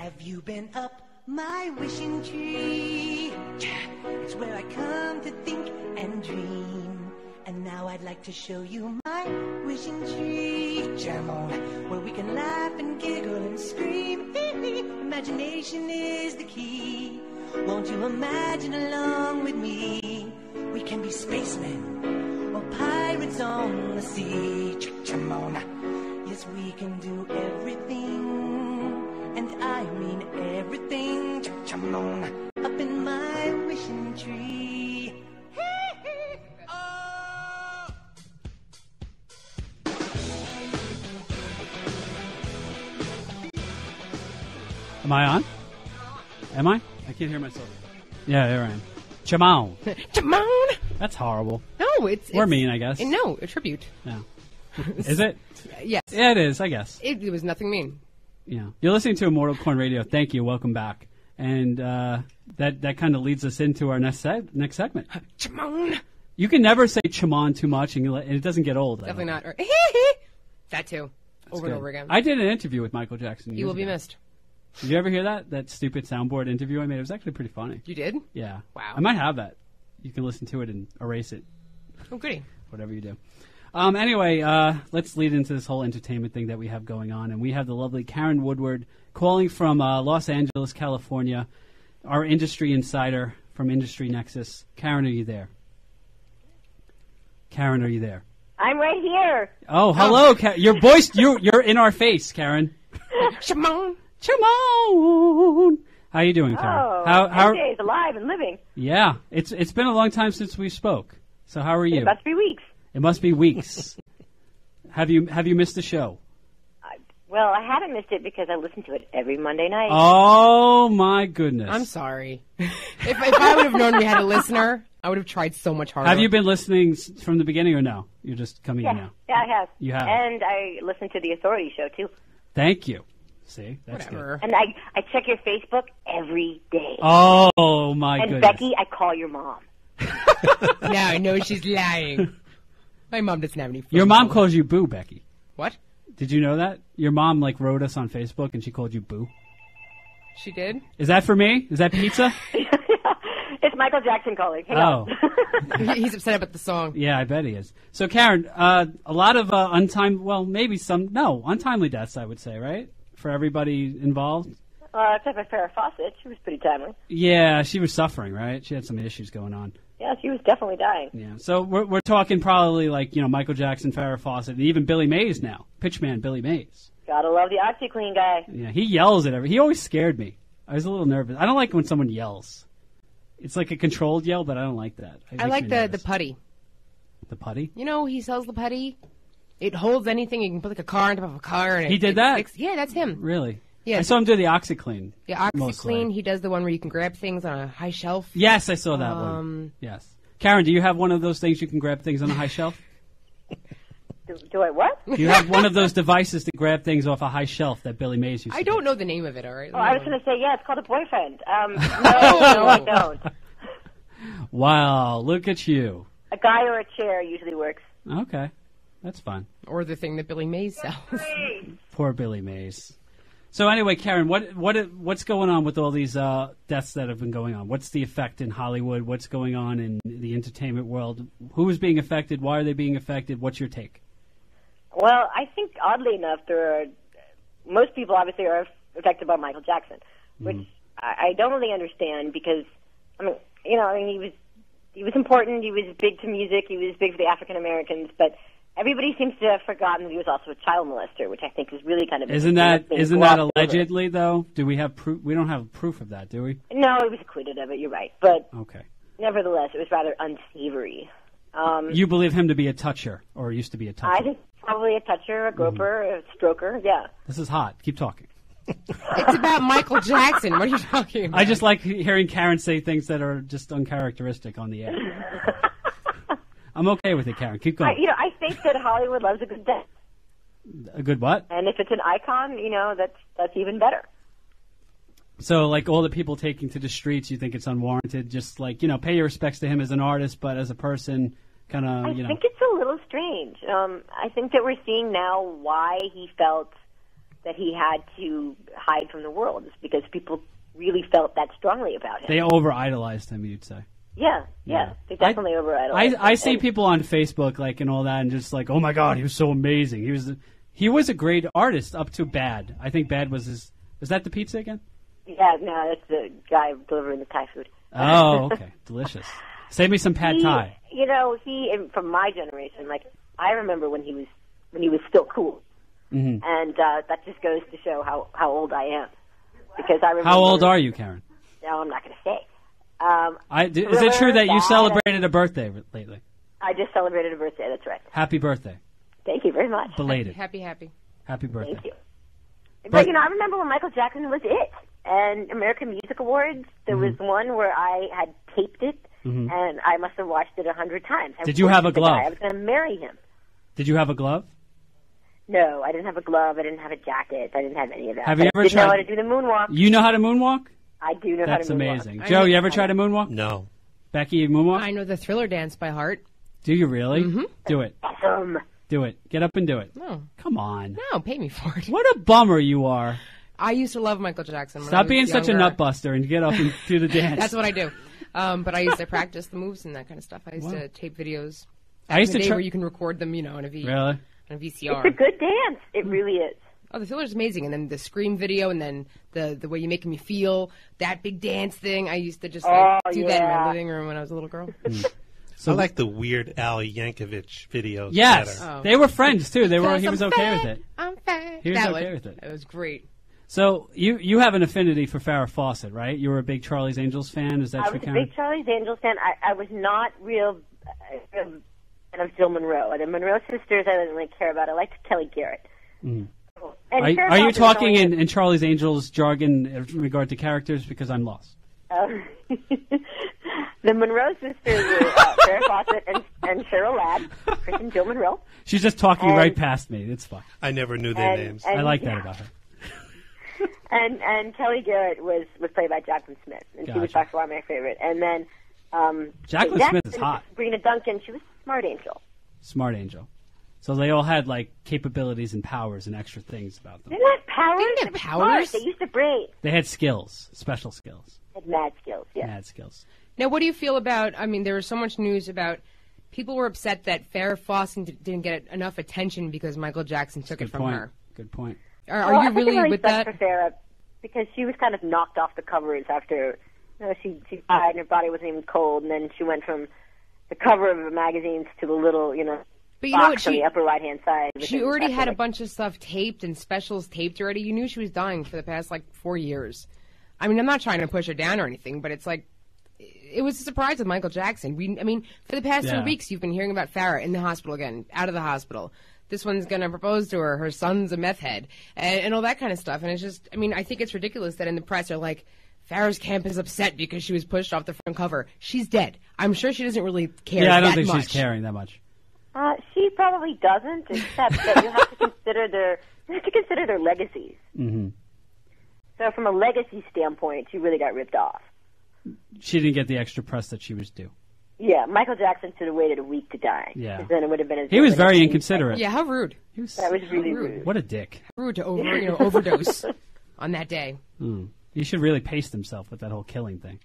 Have you been up my wishing tree? It's where I come to think and dream. And now I'd like to show you my wishing tree. Jam on, where we can laugh and giggle and scream. Imagination is the key. Won't you imagine along with me? We can be spacemen or pirates on the sea. Jam on, yes, we can do everything. And I mean everything. Jam on, up in my wishing tree. Am I on? Am I? I can't hear myself. Yeah, there I am. Chamon. Chamon! That's horrible. No, it's... Or mean, I guess. No, a tribute. Yeah. Is it? Yes. Yeah, it is, I guess. It was nothing mean. Yeah. You're listening to Immortal Corn Radio. Thank you. Welcome back. And that kind of leads us into our next segment. Chamon! You can never say Chamon too much, and it doesn't get old. Definitely not. Or, that too. That's over good. and over again. I did an interview with Michael Jackson. You will be missed. Did you ever hear that stupid soundboard interview I made? It was actually pretty funny. You did? Yeah. Wow. I might have that. You can listen to it and erase it. Oh, goody. Whatever you do. Anyway, let's lead into this whole entertainment thing that we have going on. And we have the lovely Karen Woodward calling from Los Angeles, California, our industry insider from Industry Nexus. Karen, are you there? Karen, are you there? I'm right here. Oh, hello. Your voice, you're in our face, Karen. Chamon! Chamon! How you doing, Karen? Oh, how MJ is alive and living. Yeah, it's been a long time since we spoke. So how are you? It must be weeks. It must be weeks. Have you missed the show? Well, I haven't missed it because I listen to it every Monday night. Oh my goodness! I'm sorry. if I would have known we had a listener, I would have tried so much harder. Have you been listening from the beginning or no? You're just coming in now. Yeah, I have. You have. And I listen to the Authority show too. Tsk you. See, that's Whatever. good. And I check your Facebook every day. Oh my and goodness! Becky, I call your mom. Now I know she's lying. My mom doesn't have any phone Your mom calls. calls you Boo, Becky. What? Did you know that? Your mom wrote us on Facebook and she called you Boo. She did? Is that for me? Is that pizza? It's Michael Jackson calling. Hang Oh. on. He's upset about the song. Yeah, I bet he is. So, Karen, a lot of untimely deaths, I would say, right? For everybody involved? Except for Farrah Fawcett. She was pretty timely. Yeah, she was suffering, right? She had some issues going on. Yeah, she was definitely dying. Yeah, so we're talking probably Michael Jackson, Farrah Fawcett, and even Billy Mays now. Pitchman Billy Mays. Gotta love the OxyClean guy. Yeah, he yells at he always scared me. I was a little nervous. I don't like when someone yells. It's like a controlled yell, but I don't like that. I like the putty. The putty? You know, he sells the putty. It holds anything. You can put a car on top of a car. And He did that? Yeah, that's him. Really? Yeah. I saw him do the OxyClean. Yeah, mostly. OxyClean. He does the one where you can grab things on a high shelf. Yes, I saw that one. Yes. Karen, do you have one of those things you can grab things on a high shelf? Do I what? Do you have one of those devices to grab things off a high shelf that Billy Mays used to I don't know the name of it, all right? Oh, I was going to say, yeah, it's called a boyfriend. No, I don't. Wow, look at you. A guy or a chair usually works. Okay, that's fine. Or the thing that Billy Mays sells. Poor Billy Mays. So anyway, Karen, what's going on with all these deaths that have been going on? What's the effect in Hollywood? What's going on in the entertainment world? Who is being affected? Why are they being affected? What's your take? Well, I think oddly enough, most people obviously are affected by Michael Jackson, which I don't really understand because, he was important. He was big to music. He was big for the African Americans, but everybody seems to have forgotten he was also a child molester, which I think is really kind of isn't that allegedly though? Do we have proof? We don't have proof of that, do we? No, he was acquitted of it. You're right, but okay. Nevertheless, it was rather unsavory. You believe him to be a toucher, or used to be a toucher? I think probably a toucher, a groper, a stroker. Yeah. This is hot. Keep talking. It's about Michael Jackson. What are you talking about? I just like hearing Karen say things that are just uncharacteristic on the air. I'm okay with it, Karen. Keep going. I think that Hollywood loves a good death. A good what? And if it's an icon, that's even better. So, all the people taking to the streets, you think it's unwarranted? Just pay your respects to him as an artist, but as a person, kind of, I think it's a little strange. I think that we're seeing now why he felt that he had to hide from the world, is because people really felt that strongly about him. They over-idolized him, you'd say. Yeah. They definitely over-idolized him. I see people on Facebook like and all that, and just like, oh my God, he was so amazing. He was a great artist up to Bad. I think Bad was his. Was that the pizza again? Yeah, no, that's the guy delivering the Thai food. Oh, okay, delicious. Save me some pad Thai. You know, from my generation, like I remember when he was still cool, and that just goes to show how old I am. Because I remember. How old are you, Karen? No, I'm not going to say. Is it true that you celebrated a birthday lately? I just celebrated a birthday. That's right. Happy birthday. Thank you very much. Belated. Happy. Happy birthday. Thank you. But I remember when Michael Jackson was it, and American Music Awards. There was one where I had taped it, and I must have watched it 100 times. Did you have a glove? I was going to marry him. Did you have a glove? No, I didn't have a glove. I didn't have a jacket. I didn't have any of that. Have you ever tried? I didn't know how to do the moonwalk. You know how to moonwalk? I do know That's how to moonwalk. amazing. Joe, you ever tried to moonwalk? No. Becky, you moonwalk? I know the Thriller dance by heart. Do you really? Mm-hmm. Do it. Awesome. Do it. Get up and do it. No. Come on. No, pay me for it. What a bummer you are. I used to love Michael Jackson. When I Stop was being such a younger. nutbuster and get up and do the dance. That's what I do. But I used to practice the moves and that kind of stuff. I used to tape videos. I used to where you can record them, on a Really? on a VCR. It's a good dance. It really is. Oh, the Thriller's amazing. And then the Scream video, and then the way you're making me feel, that big dance thing. I used to just do that in my living room when I was a little girl. I like the Weird Al Yankovic videos. Yes. better. They were friends, too. He Because was I'm okay fat, with it. I'm fat. He was that okay one. with it. It was great. So you have an affinity for Farrah Fawcett, right? You were a big Charlie's Angels fan. Is that I true, was a Karen? big Charlie's Angels fan. I was not real fan of Jill Monroe. The Monroe sisters I didn't really care about. I liked Kelly Garrett. And Are you Farrah Fawcett talking was only- in Charlie's Angels jargon in regard to characters? Because I'm lost. The Monroe sisters were Farrah Fawcett and Cheryl Ladd, Chris and Jill Monroe. She's just talking right past me. It's fine. I never knew their names. I like that about her. And Kelly Garrett was played by Jacqueline Smith, and she was Gotcha. by far my favorite. And then Jacqueline Kate Smith is Jackson, hot. Sabrina Duncan, she was a smart angel. Smart angel. So they all had like capabilities and powers and extra things about them. They didn't have powers. They didn't They have were powers. smart. They used to brain. They had skills, special skills, They had mad skills. Yeah. mad skills. Now, what do you feel about, there was so much news about people were upset that Farrah Fawcett didn't get enough attention because Michael Jackson took it from her. Good point. Are Well, you I think really it with sucked that? for Farrah because she was kind of knocked off the covers after she died and her body wasn't even cold, and then she went from the cover of the magazines to the little But you know what? box on the upper right hand side. She already had a bunch of stuff taped and specials taped already. You knew she was dying for the past 4 years. I'm not trying to push her down or anything, but it's it was a surprise with Michael Jackson. For the past 2 weeks, you've been hearing about Farrah in the hospital again, out of the hospital. This one's going to propose to her. Her son's a meth head, and all that kind of stuff. And it's just, I think it's ridiculous that in the press they're like, Farrah's camp is upset because she was pushed off the front cover. She's dead. I'm sure she doesn't really care. Yeah, I don't that think much. she's caring that much. She probably doesn't, except that you have to consider their legacies. Mm-hmm. So from a legacy standpoint, she really got ripped off. She didn't get the extra press that she was due. Yeah, Michael Jackson should have waited a week to die. Yeah. 'Cause then it would have been as He was good very as- inconsiderate. Yeah, how rude. That was really rude. What a dick. Rude to overdose on that day. He should really pace himself with that whole killing thing.